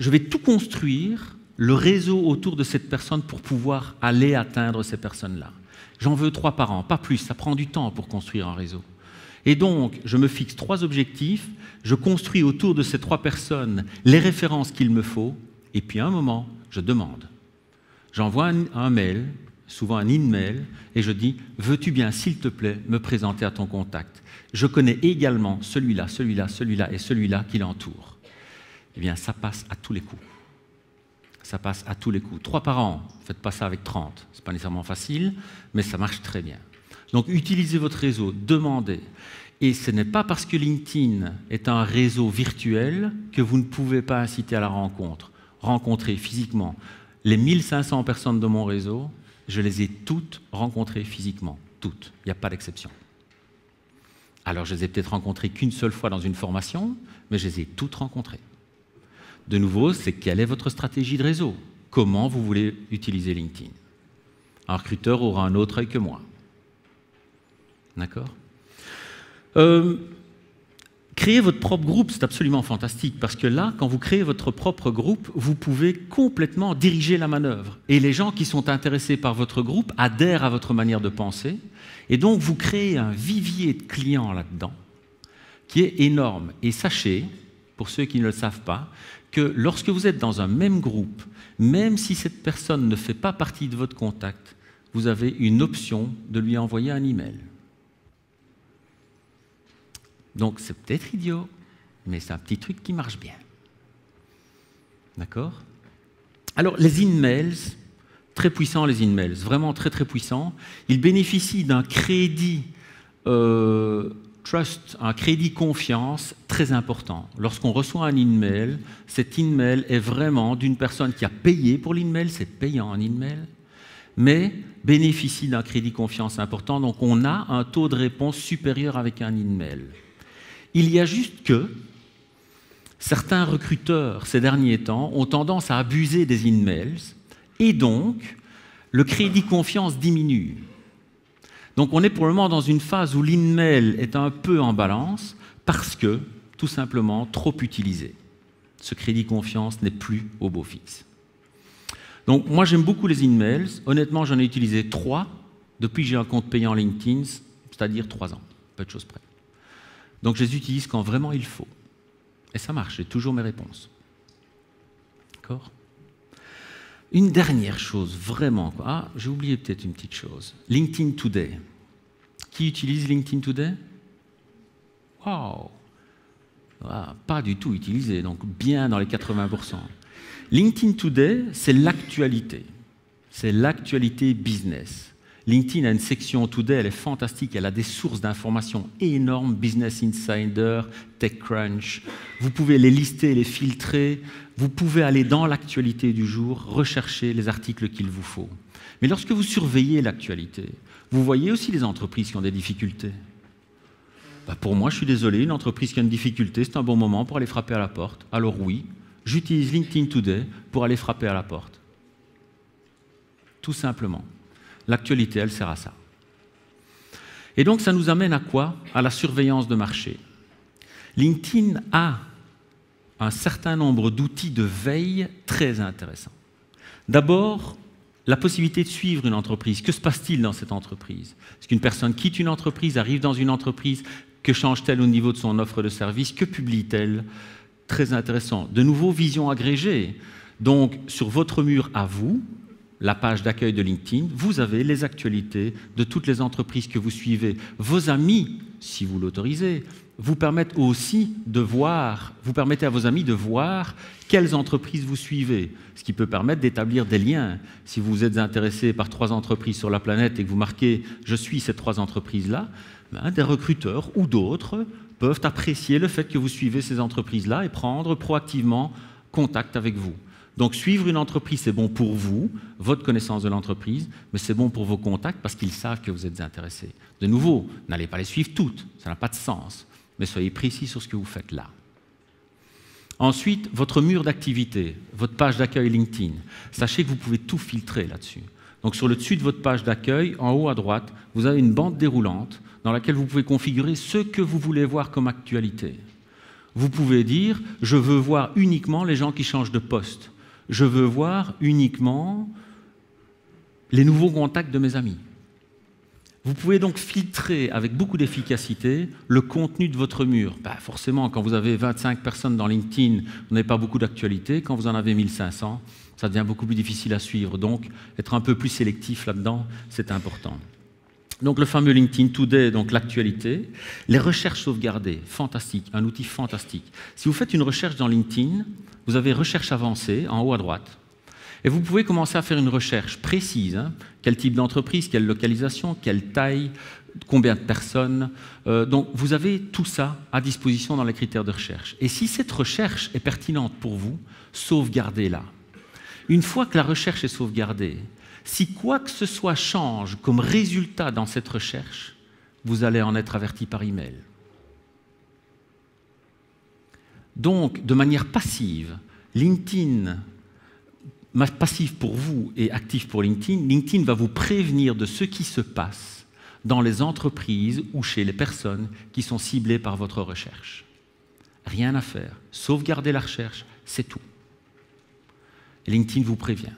vais tout construire, le réseau autour de cette personne pour pouvoir aller atteindre ces personnes-là. J'en veux 3 par an, pas plus, ça prend du temps pour construire un réseau. Et donc, je me fixe 3 objectifs, je construis autour de ces 3 personnes les références qu'il me faut, et puis à un moment, je demande. J'envoie un mail, souvent un in-mail, et je dis « Veux-tu bien, s'il te plaît, me présenter à ton contact ?» Je connais également celui-là, celui-là, celui-là et celui-là qui l'entoure. Eh bien, ça passe à tous les coups. Ça passe à tous les coups. 3 par an, faites pas ça avec 30. Ce n'est pas nécessairement facile, mais ça marche très bien. Donc, utilisez votre réseau, demandez. Et ce n'est pas parce que LinkedIn est un réseau virtuel que vous ne pouvez pas inciter à la rencontre. Rencontrez physiquement. Les 1500 personnes de mon réseau, je les ai toutes rencontrées physiquement. Toutes. Il n'y a pas d'exception. Alors, je les ai peut-être rencontrées qu'une seule fois dans une formation, mais je les ai toutes rencontrées. De nouveau, c'est quelle est votre stratégie de réseau? Comment vous voulez utiliser LinkedIn? Un recruteur aura un autre œil que moi. D'accord? Créer votre propre groupe, c'est absolument fantastique, parce que là, quand vous créez votre propre groupe, vous pouvez complètement diriger la manœuvre. Et les gens qui sont intéressés par votre groupe adhèrent à votre manière de penser, et donc vous créez un vivier de clients là-dedans, qui est énorme. Et sachez, pour ceux qui ne le savent pas, que lorsque vous êtes dans un même groupe, même si cette personne ne fait pas partie de votre contact, vous avez une option de lui envoyer un email. Donc c'est peut-être idiot, mais c'est un petit truc qui marche bien. D'accord? Alors les in-mails, très puissants les in-mails, vraiment très très puissants, ils bénéficient d'un crédit trust, un crédit confiance très important. Lorsqu'on reçoit un in-mail, cet in-mail est vraiment d'une personne qui a payé pour l'in-mail, c'est payant un in-mail, mais bénéficie d'un crédit confiance important, donc on a un taux de réponse supérieur avec un in-mail. Il y a juste que certains recruteurs, ces derniers temps, ont tendance à abuser des in-mails, et donc le crédit confiance diminue. Donc on est pour le moment dans une phase où l'in-mail est un peu en balance parce que, tout simplement, trop utilisé. Ce crédit confiance n'est plus au beau fixe. Donc moi j'aime beaucoup les in-mails. Honnêtement, j'en ai utilisé 3 depuis que j'ai un compte payant LinkedIn, c'est-à-dire 3 ans, peu de choses près. Donc je les utilise quand vraiment il faut. Et ça marche, j'ai toujours mes réponses. D'accord ? Une dernière chose, vraiment. Ah, j'ai oublié peut-être une petite chose. LinkedIn Today. Qui utilise LinkedIn Today? Waouh! Ah, pas du tout utilisé, donc bien dans les 80%. LinkedIn Today, c'est l'actualité. C'est l'actualité business. LinkedIn a une section Today, elle est fantastique, elle a des sources d'informations énormes, Business Insider, TechCrunch. Vous pouvez les lister, les filtrer, vous pouvez aller dans l'actualité du jour, rechercher les articles qu'il vous faut. Mais lorsque vous surveillez l'actualité, vous voyez aussi les entreprises qui ont des difficultés. Pour moi, je suis désolé, une entreprise qui a une difficulté, c'est un bon moment pour aller frapper à la porte. Alors oui, j'utilise LinkedIn Today pour aller frapper à la porte. Tout simplement. L'actualité, elle sert à ça. Et donc, ça nous amène à quoi? À la surveillance de marché. LinkedIn a un certain nombre d'outils de veille très intéressants. D'abord, la possibilité de suivre une entreprise. Que se passe-t-il dans cette entreprise? Est-ce qu'une personne quitte une entreprise, arrive dans une entreprise? Que change-t-elle au niveau de son offre de service? Que publie-t-elle? Très intéressant. De nouveau, vision agrégée. Donc, sur votre mur à vous, la page d'accueil de LinkedIn, vous avez les actualités de toutes les entreprises que vous suivez. Vos amis, si vous l'autorisez, vous permettent aussi de voir, vous permettez à vos amis de voir quelles entreprises vous suivez, ce qui peut permettre d'établir des liens. Si vous êtes intéressé par 3 entreprises sur la planète et que vous marquez « je suis ces 3 entreprises-là », des recruteurs ou d'autres peuvent apprécier le fait que vous suivez ces entreprises-là et prendre proactivement contact avec vous. Donc suivre une entreprise, c'est bon pour vous, votre connaissance de l'entreprise, mais c'est bon pour vos contacts parce qu'ils savent que vous êtes intéressé. De nouveau, n'allez pas les suivre toutes, ça n'a pas de sens, mais soyez précis sur ce que vous faites là. Ensuite, votre mur d'activité, votre page d'accueil LinkedIn. Sachez que vous pouvez tout filtrer là-dessus. Donc sur le dessus de votre page d'accueil, en haut à droite, vous avez une bande déroulante dans laquelle vous pouvez configurer ce que vous voulez voir comme actualité. Vous pouvez dire « je veux voir uniquement les gens qui changent de poste ». Je veux voir uniquement les nouveaux contacts de mes amis. Vous pouvez donc filtrer avec beaucoup d'efficacité le contenu de votre mur. Forcément, quand vous avez 25 personnes dans LinkedIn, vous n'avez pas beaucoup d'actualité. Quand vous en avez 1500, ça devient beaucoup plus difficile à suivre. Donc, être un peu plus sélectif là-dedans, c'est important. Donc, le fameux LinkedIn Today, donc l'actualité. Les recherches sauvegardées, fantastique, un outil fantastique. Si vous faites une recherche dans LinkedIn, vous avez recherche avancée en haut à droite. Et vous pouvez commencer à faire une recherche précise. Quel type d'entreprise, quelle localisation, quelle taille, combien de personnes. Donc, vous avez tout ça à disposition dans les critères de recherche. Et si cette recherche est pertinente pour vous, sauvegardez-la. Une fois que la recherche est sauvegardée, si quoi que ce soit change comme résultat dans cette recherche, vous allez en être averti par email. Donc, de manière passive, LinkedIn, passive pour vous et active pour LinkedIn, LinkedIn va vous prévenir de ce qui se passe dans les entreprises ou chez les personnes qui sont ciblées par votre recherche. Rien à faire. Sauvegarder la recherche, c'est tout. Et LinkedIn vous prévient.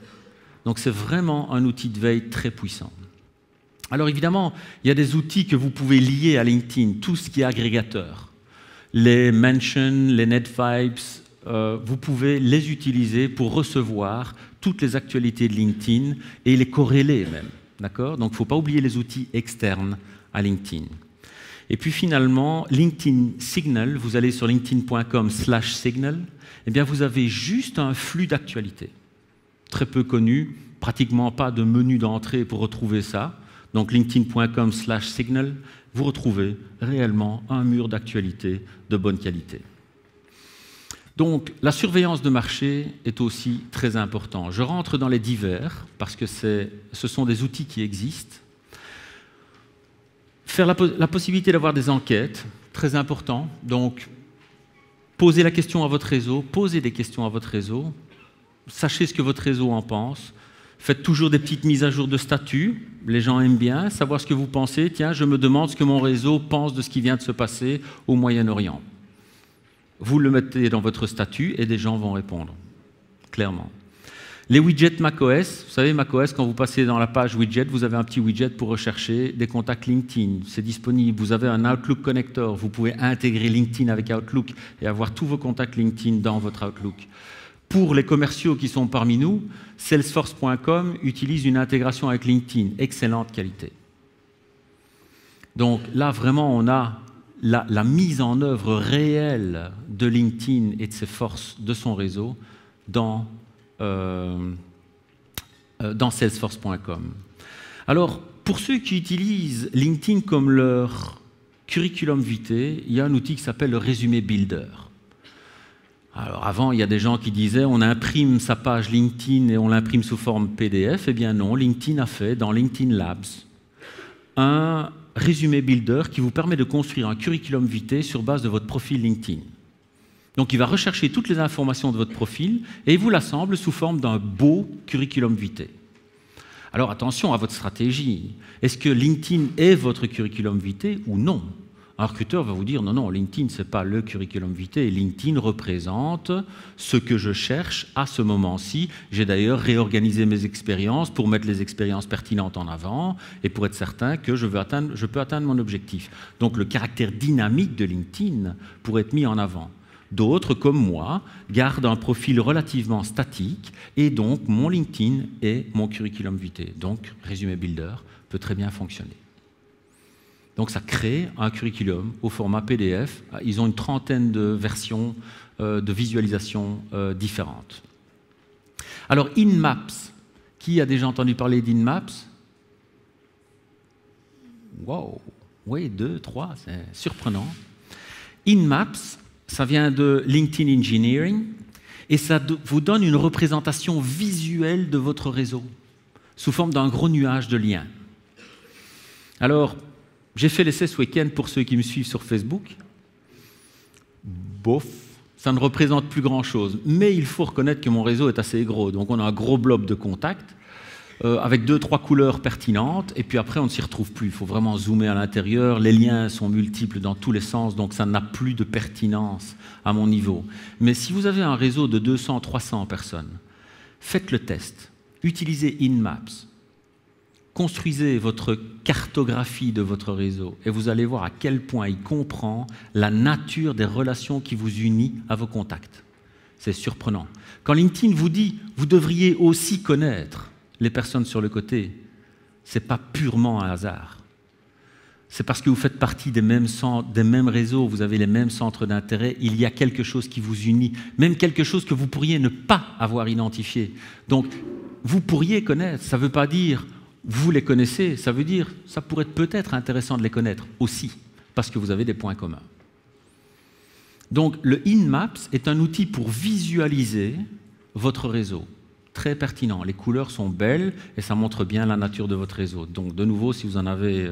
Donc, c'est vraiment un outil de veille très puissant. Alors, évidemment, il y a des outils que vous pouvez lier à LinkedIn, tout ce qui est agrégateur. Les mentions, les netvibes, vous pouvez les utiliser pour recevoir toutes les actualités de LinkedIn et les corréler même. D'accord ? Donc, il ne faut pas oublier les outils externes à LinkedIn. Et puis finalement, LinkedIn Signal, vous allez sur linkedin.com/signal, eh bien vous avez juste un flux d'actualité. Très peu connu, pratiquement pas de menu d'entrée pour retrouver ça. Donc linkedin.com/signal, vous retrouvez réellement un mur d'actualité de bonne qualité. Donc la surveillance de marché est aussi très importante. Je rentre dans les divers parce que ce sont des outils qui existent. Faire la possibilité d'avoir des enquêtes, très important. Donc, posez la question à votre réseau, posez des questions à votre réseau, sachez ce que votre réseau en pense, faites toujours des petites mises à jour de statut, les gens aiment bien savoir ce que vous pensez. Tiens, je me demande ce que mon réseau pense de ce qui vient de se passer au Moyen-Orient. Vous le mettez dans votre statut et des gens vont répondre, clairement. Les widgets macOS, vous savez, macOS, quand vous passez dans la page widget, vous avez un petit widget pour rechercher des contacts LinkedIn. C'est disponible. Vous avez un Outlook Connector. Vous pouvez intégrer LinkedIn avec Outlook et avoir tous vos contacts LinkedIn dans votre Outlook. Pour les commerciaux qui sont parmi nous, Salesforce.com utilise une intégration avec LinkedIn. Excellente qualité. Donc là, vraiment, on a la mise en œuvre réelle de LinkedIn et de ses forces de son réseau dans Salesforce.com. Alors, pour ceux qui utilisent LinkedIn comme leur curriculum vitae, il y a un outil qui s'appelle le Résumé Builder. Alors, avant, il y a des gens qui disaient on imprime sa page LinkedIn et on l'imprime sous forme PDF. Eh bien non, LinkedIn a fait, dans LinkedIn Labs, un Résumé Builder qui vous permet de construire un curriculum vitae sur base de votre profil LinkedIn. Donc il va rechercher toutes les informations de votre profil et il vous l'assemble sous forme d'un beau curriculum vitae. Alors attention à votre stratégie. Est-ce que LinkedIn est votre curriculum vitae ou non? Un recruteur va vous dire non, LinkedIn ce n'est pas le curriculum vitae. LinkedIn représente ce que je cherche à ce moment-ci. J'ai d'ailleurs réorganisé mes expériences pour mettre les expériences pertinentes en avant et pour être certain que je peux atteindre mon objectif. Donc le caractère dynamique de LinkedIn pourrait être mis en avant. D'autres, comme moi, gardent un profil relativement statique et donc mon LinkedIn est mon curriculum vitae. Donc, Résumé Builder peut très bien fonctionner. Donc, ça crée un curriculum au format PDF. Ils ont une trentaine de versions de visualisation différentes. Alors, InMaps. Qui a déjà entendu parler d'InMaps? Wow! Oui, 2, 3, c'est surprenant. InMaps, ça vient de LinkedIn Engineering et ça vous donne une représentation visuelle de votre réseau sous forme d'un gros nuage de liens. Alors, j'ai fait l'essai ce week-end pour ceux qui me suivent sur Facebook. Bof, ça ne représente plus grand-chose. Mais il faut reconnaître que mon réseau est assez gros. Donc on a un gros blob de contacts avec 2-3 couleurs pertinentes. Et puis après, on ne s'y retrouve plus. Il faut vraiment zoomer à l'intérieur. Les liens sont multiples dans tous les sens. Donc ça n'a plus de pertinence à mon niveau. Mais si vous avez un réseau de 200-300 personnes, faites le test. Utilisez InMaps. Construisez votre cartographie de votre réseau et vous allez voir à quel point il comprend la nature des relations qui vous unissent à vos contacts. C'est surprenant. Quand LinkedIn vous dit « vous devriez aussi connaître les personnes sur le côté », ce n'est pas purement un hasard. C'est parce que vous faites partie des mêmes réseaux, vous avez les mêmes centres d'intérêt, il y a quelque chose qui vous unit, même quelque chose que vous pourriez ne pas avoir identifié. Donc, vous pourriez connaître, ça ne veut pas dire vous les connaissez, ça veut dire ça pourrait être peut-être intéressant de les connaître aussi, parce que vous avez des points communs. Donc le InMaps est un outil pour visualiser votre réseau. Très pertinent, les couleurs sont belles et ça montre bien la nature de votre réseau. Donc de nouveau, si vous en avez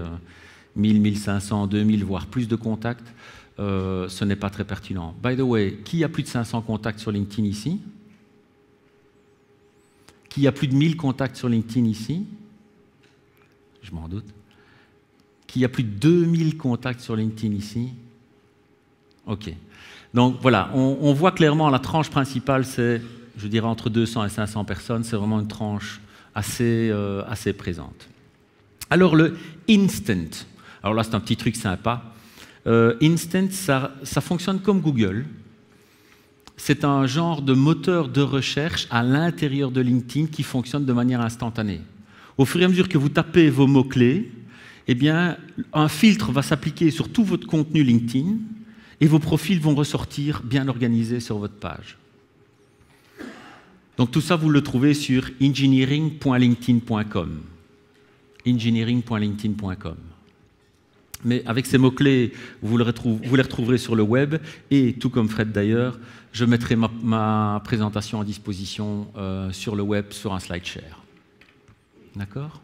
1000, 1500, 2000, voire plus de contacts, ce n'est pas très pertinent. By the way, qui a plus de 500 contacts sur LinkedIn ici? Qui a plus de 1000 contacts sur LinkedIn ici? Je m'en doute. Qui a plus de 2000 contacts sur LinkedIn ici? OK. Donc voilà, on voit clairement la tranche principale, c'est, je dirais, entre 200 et 500 personnes. C'est vraiment une tranche assez présente. Alors le Instant. Alors là, c'est un petit truc sympa. Instant, ça fonctionne comme Google. C'est un genre de moteur de recherche à l'intérieur de LinkedIn qui fonctionne de manière instantanée. Au fur et à mesure que vous tapez vos mots-clés, eh bien, un filtre va s'appliquer sur tout votre contenu LinkedIn et vos profils vont ressortir bien organisés sur votre page. Donc tout ça, vous le trouvez sur engineering.linkedin.com. engineering.linkedin.com. Mais avec ces mots-clés, vous les retrouverez sur le web et, tout comme Fred d'ailleurs, je mettrai ma présentation à disposition sur le web, sur un SlideShare. D'accord?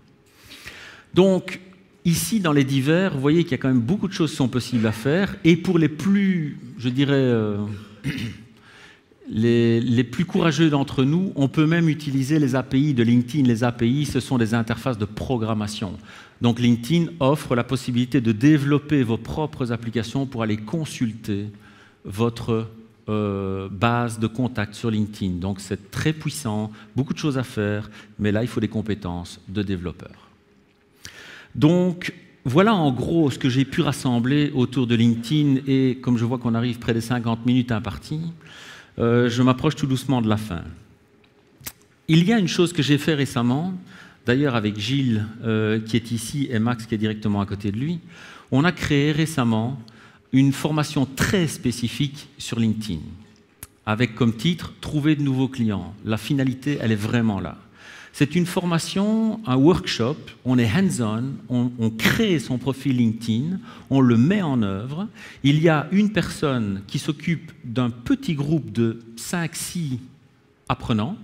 Donc, ici, dans les divers, vous voyez qu'il y a quand même beaucoup de choses qui sont possibles à faire. Et pour les plus, je dirais, les plus courageux d'entre nous, on peut même utiliser les API de LinkedIn. Les API, ce sont des interfaces de programmation. Donc LinkedIn offre la possibilité de développer vos propres applications pour aller consulter votre base de contacts sur LinkedIn. Donc c'est très puissant, beaucoup de choses à faire, mais là il faut des compétences de développeur. Donc voilà en gros ce que j'ai pu rassembler autour de LinkedIn et comme je vois qu'on arrive près des 50 minutes imparties, je m'approche tout doucement de la fin. Il y a une chose que j'ai fait récemment, d'ailleurs avec Gilles qui est ici et Max qui est directement à côté de lui, on a créé récemment une formation très spécifique sur LinkedIn, avec comme titre « Trouver de nouveaux clients ». La finalité, elle est vraiment là. C'est une formation, un workshop, on est hands-on, on crée son profil LinkedIn, on le met en œuvre. Il y a une personne qui s'occupe d'un petit groupe de 5-6 apprenants,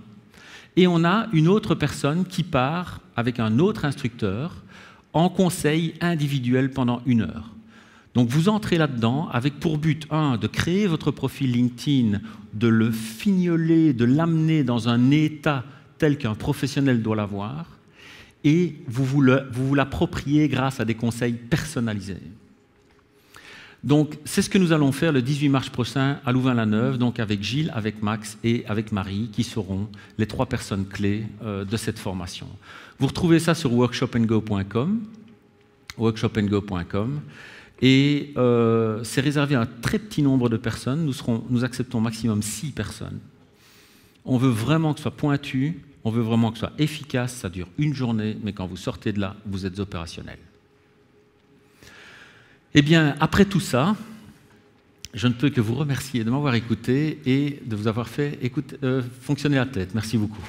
et on a une autre personne qui part avec un autre instructeur en conseil individuel pendant 1 heure. Donc vous entrez là-dedans avec pour but, de créer votre profil LinkedIn, de le fignoler, de l'amener dans un état tel qu'un professionnel doit l'avoir, et vous l'appropriez grâce à des conseils personnalisés. Donc c'est ce que nous allons faire le 18 mars prochain à Louvain-la-Neuve, donc avec Gilles, avec Max et avec Marie, qui seront les 3 personnes clés de cette formation. Vous retrouvez ça sur workshopandgo.com, et c'est réservé à un très petit nombre de personnes. Nous acceptons maximum 6 personnes. On veut vraiment que ce soit pointu, on veut vraiment que ce soit efficace, ça dure 1 journée, mais quand vous sortez de là, vous êtes opérationnel. Eh bien, après tout ça, je ne peux que vous remercier de m'avoir écouté et de vous avoir fait fonctionner la tête. Merci beaucoup.